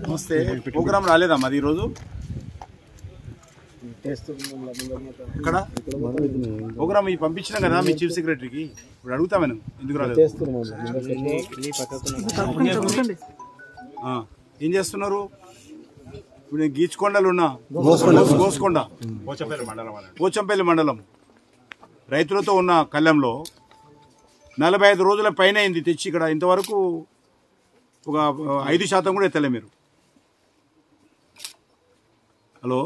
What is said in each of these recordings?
నమస్తే. ప్రోగ్రామ్ రాలేదా మాది ఈరోజు? ఇక్కడ ప్రోగ్రామ్ పంపించినాం కదా మీ చీఫ్ సెక్రటరీకి. ఇప్పుడు అడుగుతా మనం ఎందుకు రాలేదు. ఏం చేస్తున్నారు? ఇప్పుడు నేను గీచుకొండలు ఉన్నా, గోసుకొండ పోచంపల్లి మండలం రైతులతో ఉన్న కళ్యంలో 45 రోజుల పైన అయింది తెచ్చి. ఇక్కడ ఇంతవరకు ఒక 5% కూడా ఎత్తలే మీరు. హలో,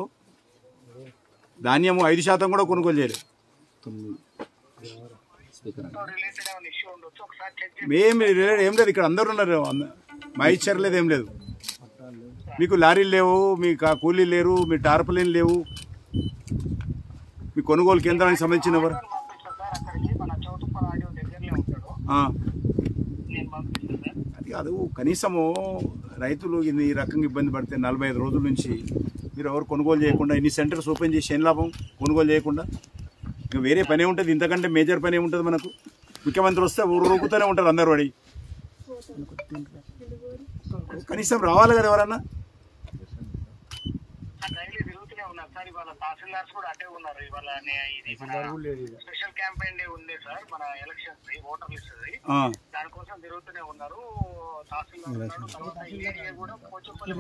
ధాన్యము 5% కూడా కొనుగోలు చేయలేదు. ఏం లేదు, ఇక్కడ అందరు ఉన్నారు, మా ఇచ్చారు లేదు, ఏం లేదు. మీకు లారీలు లేవు, మీకు కూలీలు లేరు, మీ టార్పలిన్ లేవు, మీ కొనుగోలు కేంద్రానికి సంబంధించిన వారు. అది కాదు, కనీసము రైతులు ఈ రకంగా ఇబ్బంది పడితే 45 రోజుల నుంచి మీరు ఎవరు కొనుగోలు చేయకుండా ఇన్ని సెంటర్స్ ఓపెన్ చేసి ఏం లాభం? కొనుగోలు చేయకుండా ఇంకా వేరే పనే ఉంటుంది, ఇంతకంటే మేజర్ పనే ఉంటుంది మనకు. ముఖ్యమంత్రి వస్తే ఊరుకుతూనే ఉంటారు అందరు వాడి. కనీసం రావాలి కదా ఎవరన్నా. తహసీల్దార్స్ కూడా అటే ఉన్నారు. ఇవాళ స్పెషల్ క్యాంపెయిన్ డే ఉంది సార్, మన ఎలక్షన్స్ ఓటర్ లిస్ట్ దానికోసం తిరుగుతూనే ఉన్నారు. తహసీల్దార్ తర్వాత ఏరియా కూడా పోచంపల్లి